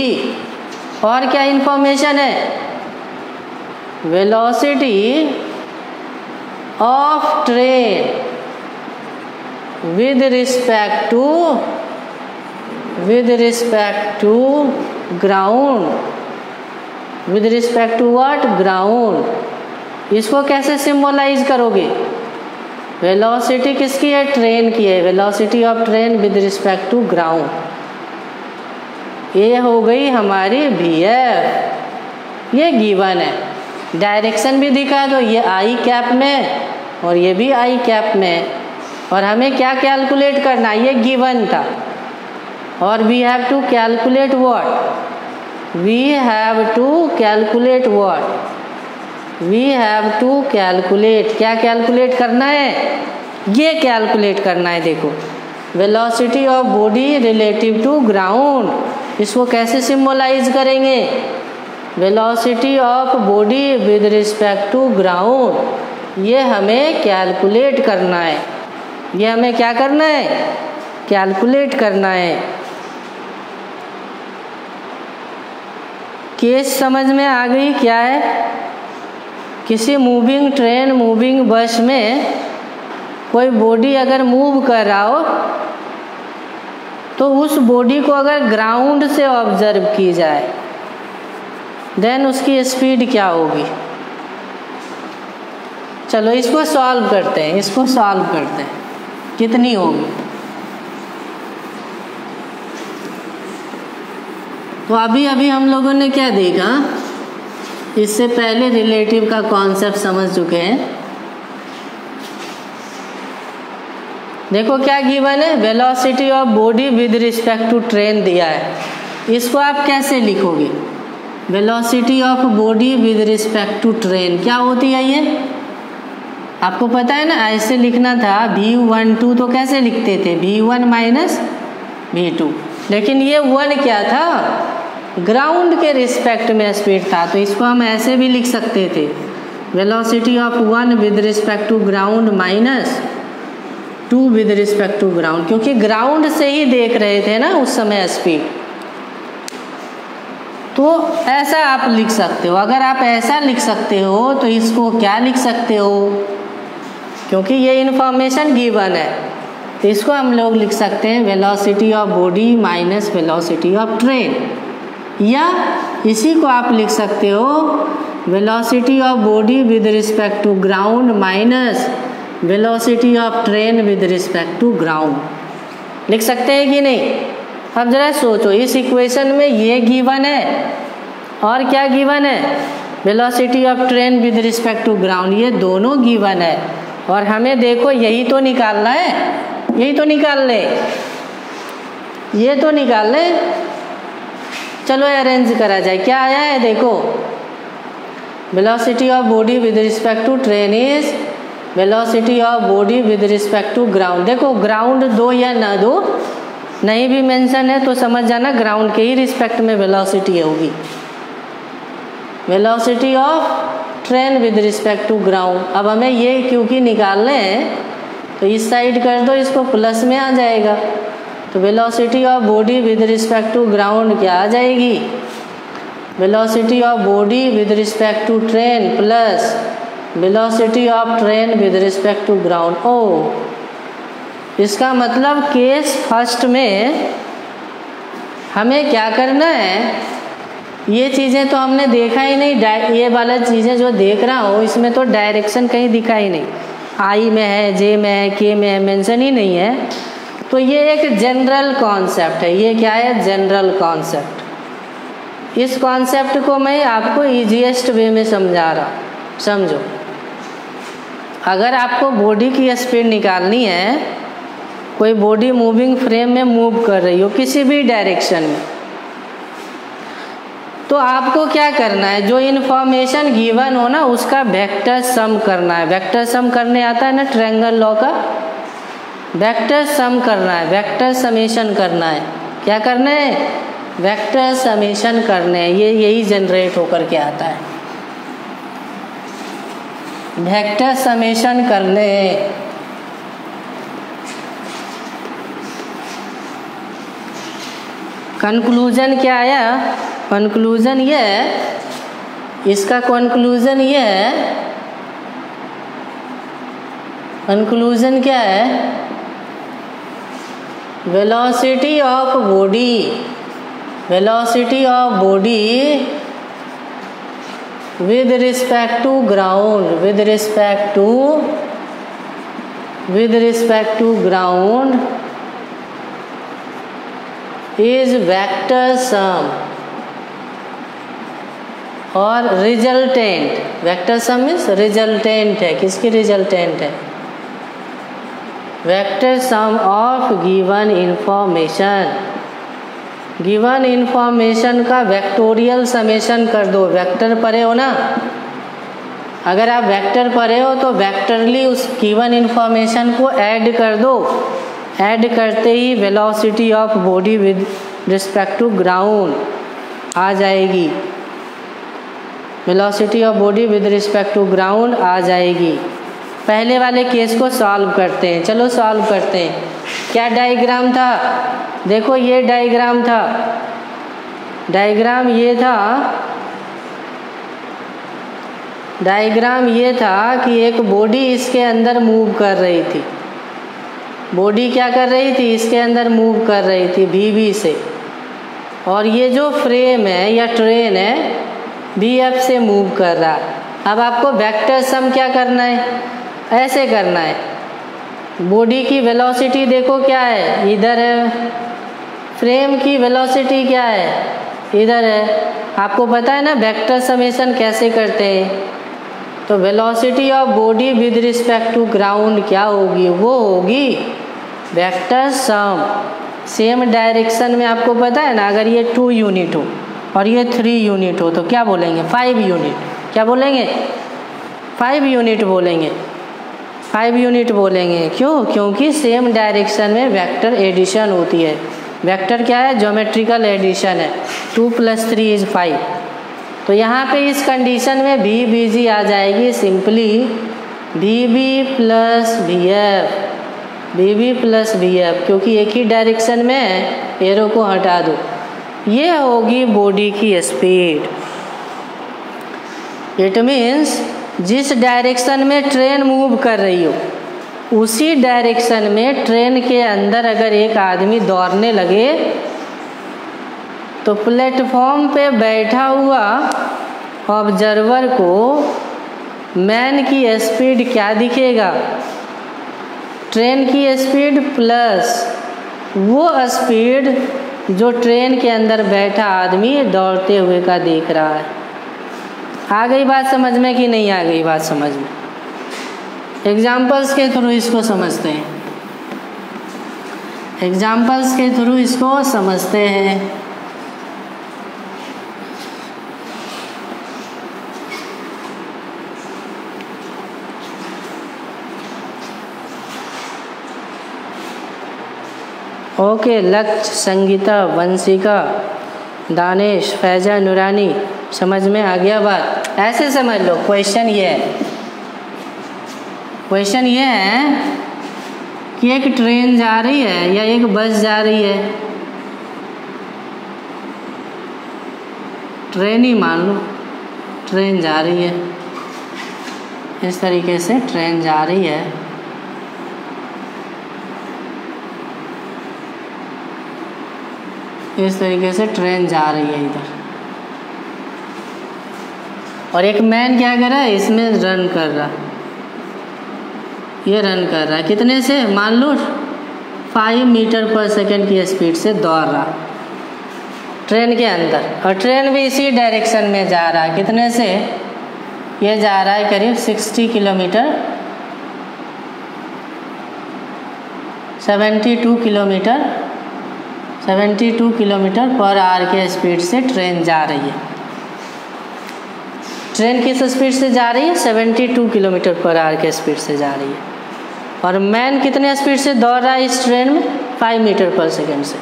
और क्या इंफॉर्मेशन है, velocity of train with respect to ground, with respect to what, ground. इसको कैसे सिंबलाइज करोगे, वेलोसिटी किसकी है, ट्रेन की है, velocity of train with respect to ground, ये हो गई हमारी VF। ये गिवन है, डायरेक्शन भी दिखा दो, ये I कैप में और ये भी I कैप में, और हमें क्या कैलकुलेट करना, ये गिवन था, और we have to calculate what, we have to calculate क्या कैलकुलेट करना है, ये कैलकुलेट करना है। देखो velocity of body relative to ground, इसको कैसे सिंबलाइज करेंगे, velocity of body with respect to ground, ये हमें कैलकुलेट करना है, ये हमें क्या करना है, कैलकुलेट करना है। केस समझ में आ गई क्या है, किसी मूविंग ट्रेन, मूविंग बस में कोई बॉडी अगर मूव कर रहा हो तो उस बॉडी को अगर ग्राउंड से ऑब्जर्व की जाए देन उसकी स्पीड क्या होगी। चलो इसको सॉल्व करते हैं, कितनी होगी। तो अभी हम लोगों ने क्या देखा, इससे पहले रिलेटिव का कॉन्सेप्ट समझ चुके हैं। देखो क्या गिवन है, velocity of body with respect to train दिया है, इसको आप कैसे लिखोगे, velocity of body with respect to train क्या होती है, ये आपको पता है ना, ऐसे लिखना था v12, तो कैसे लिखते थे v1 माइनस v2, लेकिन ये 1 क्या था, ग्राउंड के रिस्पेक्ट में स्पीड था, तो इसको हम ऐसे भी लिख सकते थे, velocity of 1 with respect to ground minus two with respect to ground, क्योंकि ग्राउंड से ही देख रहे थे ना उस समय स्पीड। तो ऐसा आप लिख सकते हो। अगर आप ऐसा लिख सकते हो तो इसको क्या लिख सकते हो, क्योंकि ये इन्फॉर्मेशन गिवन है, तो इसको हम लोग लिख सकते हैं velocity of body minus velocity of train, या इसी को आप लिख सकते हो velocity of body with respect to ground minus velocity of train with respect to ground. लिख सकते हैं कि नहीं? अब जरा सोचो, इस इक्वेशन में ये गिवन है और क्या गिवन है, velocity of train with respect to ground, ये दोनों गिवन है और हमें देखो यही तो निकालना है, यही तो निकाल ले, ये तो निकाल ले। चलो अरेंज करा जाए। क्या आया है देखो, velocity of body with respect to train is velocity of body with respect to ground. देखो ग्राउंड दो या ना दो, नहीं भी मेंशन है तो समझ जाना ग्राउंड के ही रिस्पेक्ट में वेलोसिटी होगी। Velocity of train with respect to ground. अब हमें ये क्योंकि निकालने हैं तो इस साइड कर दो, इसको प्लस में आ जाएगा, तो velocity of body with respect to ground क्या आ जाएगी, velocity of body with respect to train plus velocity of train with respect to ground. ओ, इसका मतलब केस फर्स्ट में हमें क्या करना है, ये चीज़ें तो हमने देखा ही नहीं, ये वाला चीज़ें जो देख रहा हूँ इसमें तो डायरेक्शन कहीं दिखा ही नहीं, आई में है, जे में है, के में है, मेंशन ही नहीं है। तो ये एक जनरल कॉन्सेप्ट है। ये क्या है, जनरल कॉन्सेप्ट। इस कॉन्सेप्ट को मैं आपको ईजीएस्ट वे में समझा रहा, समझो। अगर आपको बॉडी की स्पीड निकालनी है, कोई बॉडी मूविंग फ्रेम में मूव कर रही हो किसी भी डायरेक्शन में, तो आपको क्या करना है, जो इन्फॉर्मेशन गिवन हो ना उसका वेक्टर सम करना है। वेक्टर सम करने आता है ना ट्रायंगल लॉ का, वेक्टर सम करना है, वेक्टर समेशन करना है। क्या करना है, वेक्टर समेशन करने हैं, ये यही जनरेट होकर के आता है, वेक्टर समेशन करने। कंक्लूजन क्या आया, कंक्लूजन ये है, इसका कंक्लूजन ये है, कंक्लूजन क्या है, velocity of body, velocity of body with respect to ground, with respect to ground is vector sum और resultant. Vector sum is resultant है, किसकी रिजल्टेंट है, vector sum of given information. Given information का vectorial summation कर दो। Vector पढ़े हो ना, अगर आप वेक्टर पढ़े हो तो वेक्टरली उस गिवन इंफॉर्मेशन को ऐड कर दो। ऐड करते ही velocity of body with respect to ground आ जाएगी, velocity of body with respect to ground आ जाएगी। पहले वाले केस को सॉल्व करते हैं, चलो सॉल्व करते हैं। क्या डायग्राम था, देखो ये डायग्राम था, डायग्राम ये था, डायग्राम ये था कि एक बॉडी इसके अंदर मूव कर रही थी, बॉडी क्या कर रही थी, इसके अंदर मूव कर रही थी VB से, और ये जो फ्रेम है या ट्रेन है BF से मूव कर रहा। अब आपको वेक्टर सम क्या करना है, ऐसे करना है, बॉडी की वेलोसिटी देखो क्या है, इधर है, फ्रेम की वेलोसिटी क्या है, इधर है। आपको पता है ना वेक्टर समेशन कैसे करते हैं, तो velocity of body with respect to ground क्या होगी, वो होगी वेक्टर सम। सेम डायरेक्शन में आपको पता है ना, अगर ये 2 यूनिट हो और ये 3 यूनिट हो तो क्या बोलेंगे, 5 यूनिट। क्या बोलेंगे, 5 यूनिट बोलेंगे, 5 यूनिट बोलेंगे। क्यों, क्योंकि सेम डायरेक्शन में वेक्टर एडिशन होती है। वेक्टर क्या है, ज्योमेट्रिकल एडिशन है, 2 + 3 = 5। तो यहाँ पे इस कंडीशन में VBG आ जाएगी, simply VB + VF BB plus BF, क्योंकि एक ही डायरेक्शन में है, एरो को हटा दो। ये होगी बॉडी की स्पीड। इट मीन्स जिस डायरेक्शन में ट्रेन मूव कर रही हो उसी डायरेक्शन में ट्रेन के अंदर अगर एक आदमी दौड़ने लगे तो प्लेटफॉर्म पे बैठा हुआ ऑब्जर्वर को मैन की स्पीड क्या दिखेगा? ट्रेन की स्पीड प्लस वो स्पीड जो ट्रेन के अंदर बैठा आदमी दौड़ते हुए का देख रहा है। आ गई बात समझ में कि नहीं आ गई बात समझ में? एग्जाम्पल्स के थ्रू इसको समझते हैं, एग्जाम्पल्स के थ्रू इसको समझते हैं। ओके, लक्ष्य, संगीता, वंशिका, दानिश, फैजा, नूरानी, समझ में आ गया बात? ऐसे समझ लो। क्वेश्चन ये है, क्वेश्चन ये है कि एक ट्रेन जा रही है या एक बस जा रही है, ट्रेन ही मान लो, ट्रेन जा रही है, इस तरीके से ट्रेन जा रही है। इस तरीके से ट्रेन जा रही है इधर, और एक मैन क्या कर रहा है? इसमें रन कर रहा, ये रन कर रहा है कितने से? मान लो 5 मीटर पर सेकेंड की स्पीड से दौड़ रहा ट्रेन के अंदर, और ट्रेन भी इसी डायरेक्शन में जा रहा है। कितने से? ये जा रहा है करीब 60 kilometre, 72 kilometre, 72 kilometre per our के स्पीड से ट्रेन जा रही है। ट्रेन किस स्पीड से जा रही है? 72 किलोमीटर पर आवर के स्पीड से जा रही है। और मैन कितने स्पीड से दौड़ रहा है इस ट्रेन में? 5 मीटर पर सेकेंड से।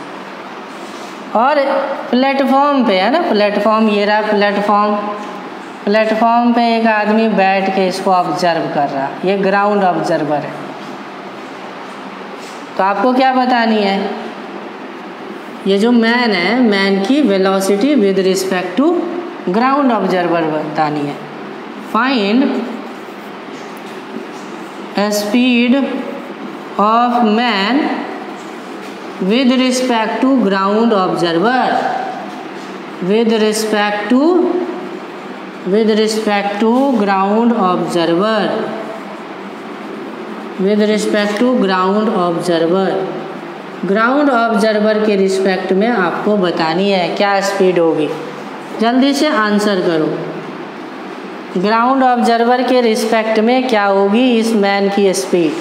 और प्लेटफॉर्म पे है ना, प्लेटफॉर्म, ये रहा प्लेटफॉर्म, प्लेटफॉर्म पे एक आदमी बैठ के इसको ऑब्जर्व कर रहा, ये ग्राउंड ऑब्जर्वर है। तो आपको क्या बतानी है? ये जो मैन है, मैन की velocity with respect to ground observer बतानी है। Find speed of man with respect to ground observer, with respect to ground observer, with respect to ground observer. Ground observer के रिस्पेक्ट में आपको बतानी है क्या स्पीड होगी। जल्दी से आंसर करो। ग्राउंड ऑब्जर्वर के रिस्पेक्ट में क्या होगी इस मैन की स्पीड?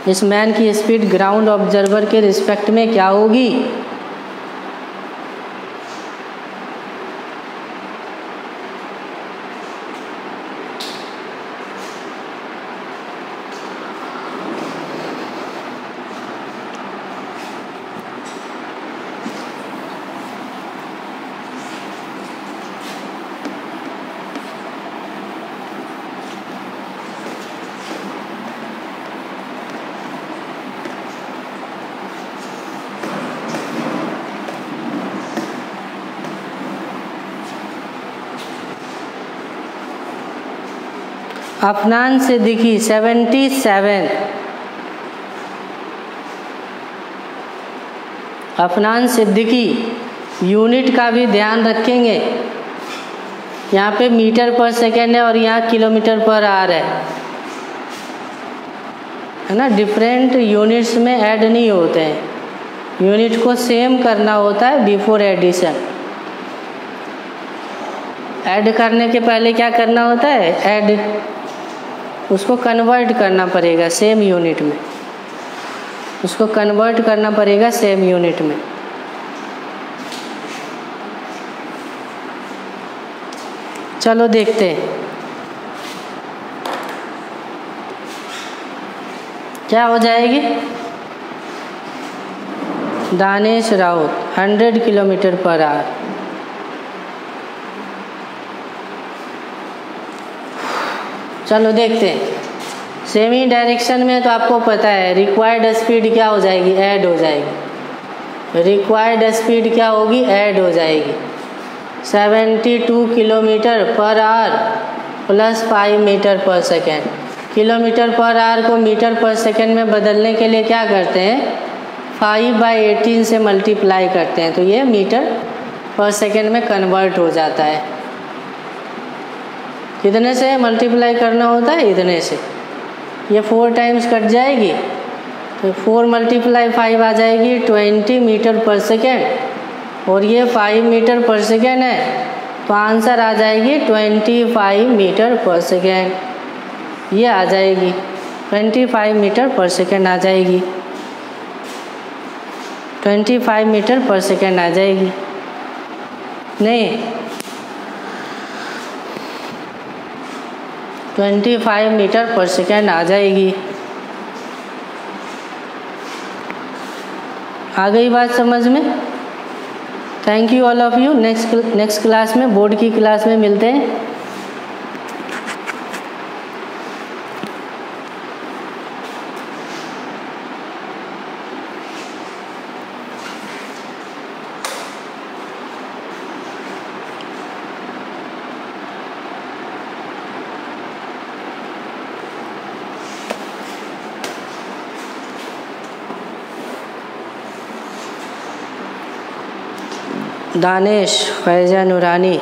इस मैन की स्पीड ग्राउंड ऑब्जर्वर के रिस्पेक्ट में क्या होगी? अफनान सिद्दीकी 77। अफनान सिद्दीकी, यूनिट का भी ध्यान रखेंगे। यहाँ पे मीटर पर सेकेंड है और यहाँ किलोमीटर पर आवर है ना। डिफरेंट यूनिट्स में ऐड नहीं होते हैं, यूनिट को सेम करना होता है बिफोर एडिशन। ऐड करने के पहले क्या करना होता है? ऐड, उसको कन्वर्ट करना पड़ेगा सेम यूनिट में, उसको कन्वर्ट करना पड़ेगा सेम यूनिट में। चलो देखते हैं क्या हो जाएगी। Danish Raut 100 kilometre per our. चलो देखते हैं। सेमी डायरेक्शन में तो आपको पता है रिक्वायर्ड स्पीड क्या हो जाएगी, ऐड हो जाएगी। रिक्वायर्ड स्पीड क्या होगी, ऐड हो जाएगी। 72 kilometre per hour plus 5 metre per second. Kilometre per hour को मीटर पर सेकेंड में बदलने के लिए क्या करते हैं, 5/18 से मल्टीप्लाई करते हैं, तो ये मीटर पर सेकेंड में कन्वर्ट हो जाता है। कितने से मल्टीप्लाई करना होता है, इतने से। ये 4 टाइम्स कट जाएगी तो 4 × 5 आ जाएगी 20 मीटर पर सेकेंड, और ये 5 मीटर पर सेकेंड है तो आंसर आ जाएगी 25 मीटर पर सेकेंड। ये आ जाएगी 25 मीटर पर सेकेंड आ जाएगी, 25 मीटर पर सेकेंड आ जाएगी। नहीं, 25 मीटर पर सेकेंड आ जाएगी। आ गई बात समझ में? Thank you all of you. Next class में, बोर्ड की क्लास में मिलते हैं। दानिश, फैज़ा नूरानी।